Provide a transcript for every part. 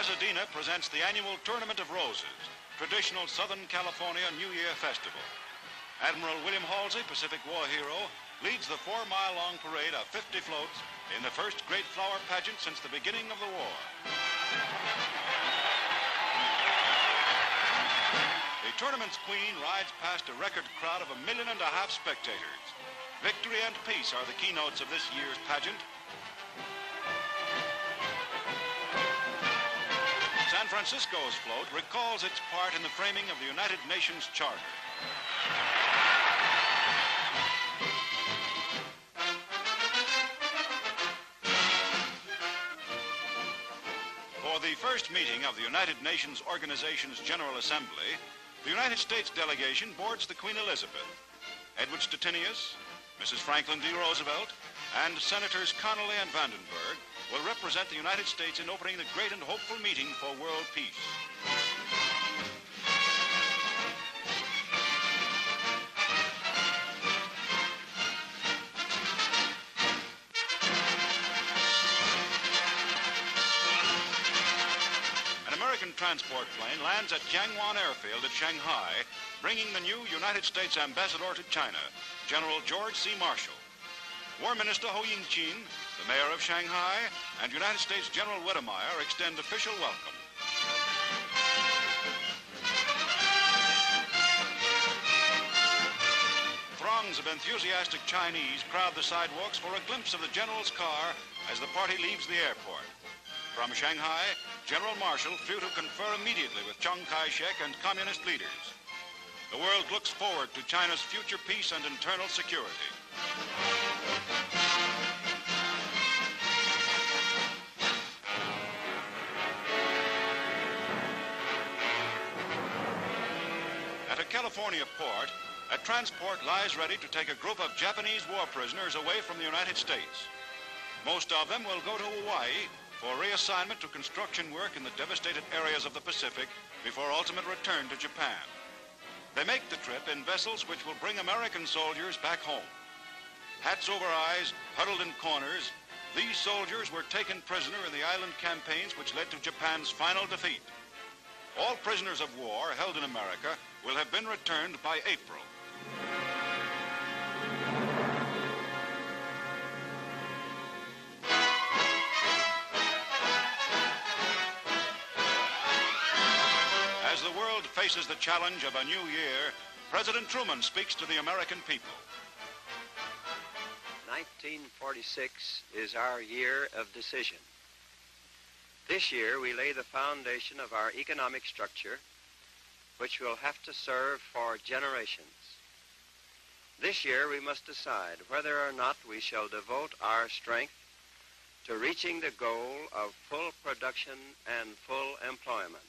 Pasadena presents the annual Tournament of Roses, traditional Southern California New Year festival. Admiral William Halsey, Pacific War hero, leads the 4-mile-long parade of 50 floats in the first great flower pageant since the beginning of the war. The tournament's queen rides past a record crowd of 1.5 million spectators. Victory and peace are the keynotes of this year's pageant. San Francisco's float recalls its part in the framing of the United Nations Charter. For the first meeting of the United Nations Organization's General Assembly, the United States delegation boards the Queen Elizabeth. Edward Stettinius, Mrs. Franklin D. Roosevelt, and Senators Connally and Vandenberg will represent the United States in opening the great and hopeful meeting for world peace. An American transport plane lands at Jiangwan Airfield at Shanghai, bringing the new United States ambassador to China, General George C. Marshall. War Minister Ho Ying-chin, the mayor of Shanghai, and United States General Wedemeyer extend official welcome. Throngs of enthusiastic Chinese crowd the sidewalks for a glimpse of the general's car as the party leaves the airport. From Shanghai, General Marshall flew to confer immediately with Chiang Kai-shek and communist leaders. The world looks forward to China's future peace and internal security. At a California port, a transport lies ready to take a group of Japanese war prisoners away from the United States. Most of them will go to Hawaii for reassignment to construction work in the devastated areas of the Pacific before ultimate return to Japan. They make the trip in vessels which will bring American soldiers back home. Hats over eyes, huddled in corners, these soldiers were taken prisoner in the island campaigns which led to Japan's final defeat. All prisoners of war held in America will have been returned by April. As the world faces the challenge of a new year, President Truman speaks to the American people. 1946 is our year of decision. This year we lay the foundation of our economic structure, which will have to serve for generations. This year we must decide whether or not we shall devote our strength to reaching the goal of full production and full employment.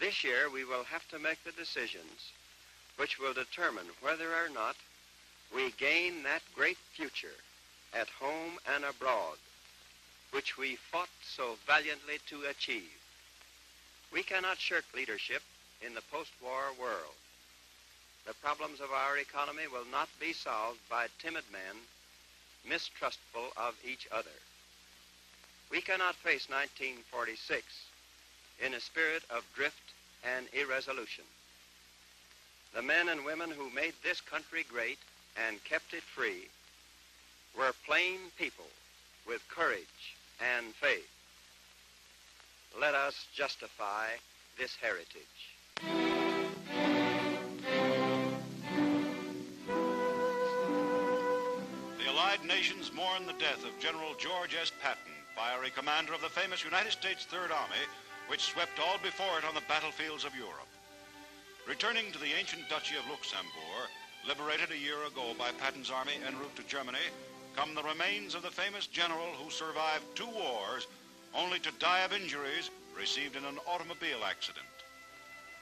This year we will have to make the decisions which will determine whether or not we gain that great future at home and abroad, which we fought so valiantly to achieve. We cannot shirk leadership in the post-war world. The problems of our economy will not be solved by timid men mistrustful of each other. We cannot face 1946 in a spirit of drift and irresolution. The men and women who made this country great and kept it free were plain people with courage and faith. Let us justify this heritage. The Allied nations mourn the death of General George S. Patton, fiery commander of the famous United States Third Army, which swept all before it on the battlefields of Europe. Returning to the ancient Duchy of Luxembourg, liberated a year ago by Patton's army en route to Germany, come the remains of the famous general who survived 2 wars, only to die of injuries received in an automobile accident.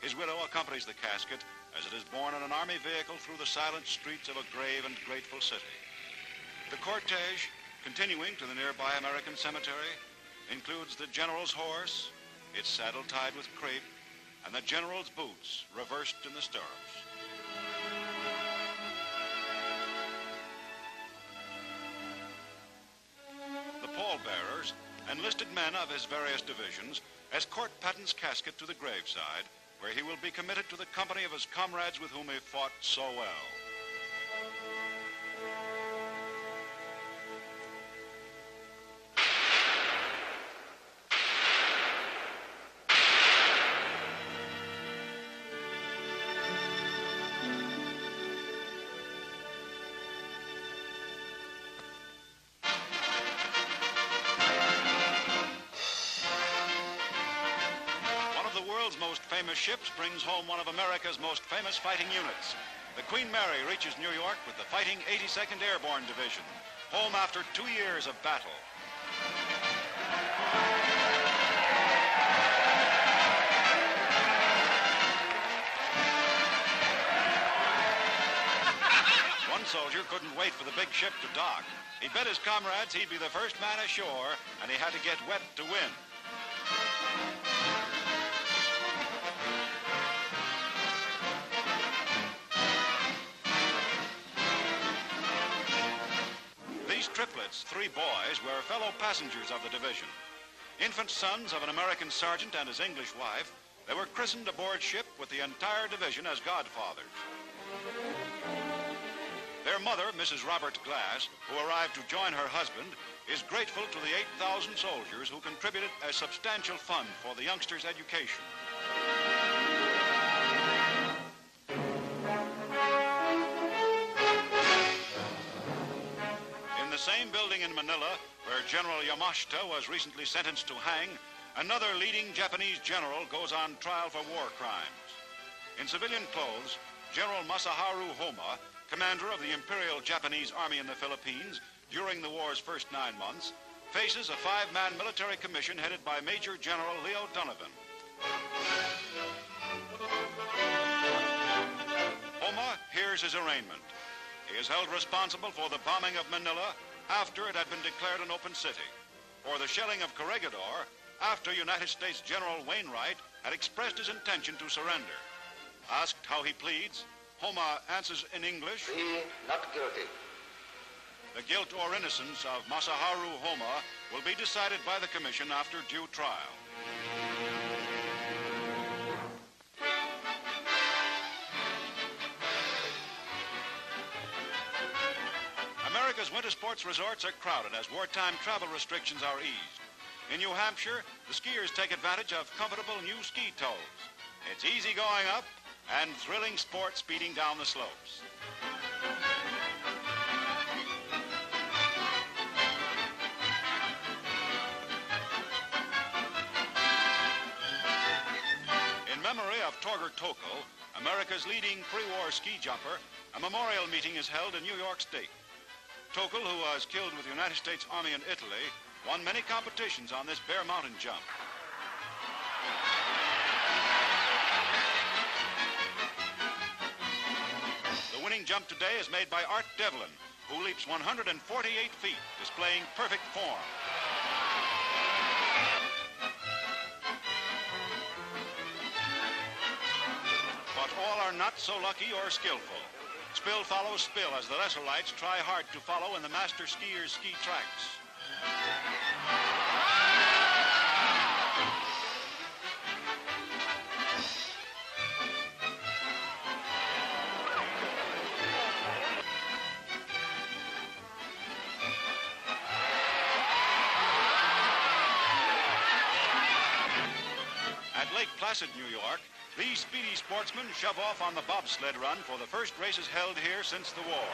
His widow accompanies the casket as it is borne in an army vehicle through the silent streets of a grave and grateful city. The cortege, continuing to the nearby American cemetery, includes the general's horse, its saddle tied with crepe, and the general's boots reversed in the stirrups. The pallbearers, enlisted men of his various divisions escort Patton's casket to the graveside, where he will be committed to the company of his comrades with whom he fought so well. Most famous ships brings home one of America's most famous fighting units. The Queen Mary reaches New York with the fighting 82nd Airborne Division, home after 2 years of battle. One soldier couldn't wait for the big ship to dock. He bet his comrades he'd be the first man ashore, and he had to get wet to win. Triplets, 3 boys, were fellow passengers of the division. Infant sons of an American sergeant and his English wife, they were christened aboard ship with the entire division as godfathers. Their mother, Mrs. Robert Glass, who arrived to join her husband, is grateful to the 8,000 soldiers who contributed a substantial fund for the youngsters' education. The same building in Manila, where General Yamashita was recently sentenced to hang, another leading Japanese general goes on trial for war crimes. In civilian clothes, General Masaharu Homa, commander of the Imperial Japanese Army in the Philippines during the war's first 9 months, faces a 5-man military commission headed by Major General Leo Donovan. Homa hears his arraignment. He is held responsible for the bombing of Manila after it had been declared an open city, for the shelling of Corregidor after United States General Wainwright had expressed his intention to surrender. Asked how he pleads, Homa answers in English, "Be not guilty." The guilt or innocence of Masaharu Homa will be decided by the commission after due trial. America's winter sports resorts are crowded as wartime travel restrictions are eased. In New Hampshire, the skiers take advantage of comfortable new ski toes. It's easy going up and thrilling sport speeding down the slopes. In memory of Torger Tokl, America's leading pre-war ski jumper, a memorial meeting is held in New York State. Tokl, who was killed with the United States Army in Italy, won many competitions on this bare mountain jump. The winning jump today is made by Art Devlin, who leaps 148 feet, displaying perfect form. But all are not so lucky or skillful. Spill follows spill as the lesser lights try hard to follow in the master skiers' ski tracks. At Lake Placid, New York, these speedy sportsmen shove off on the bobsled run for the first races held here since the war.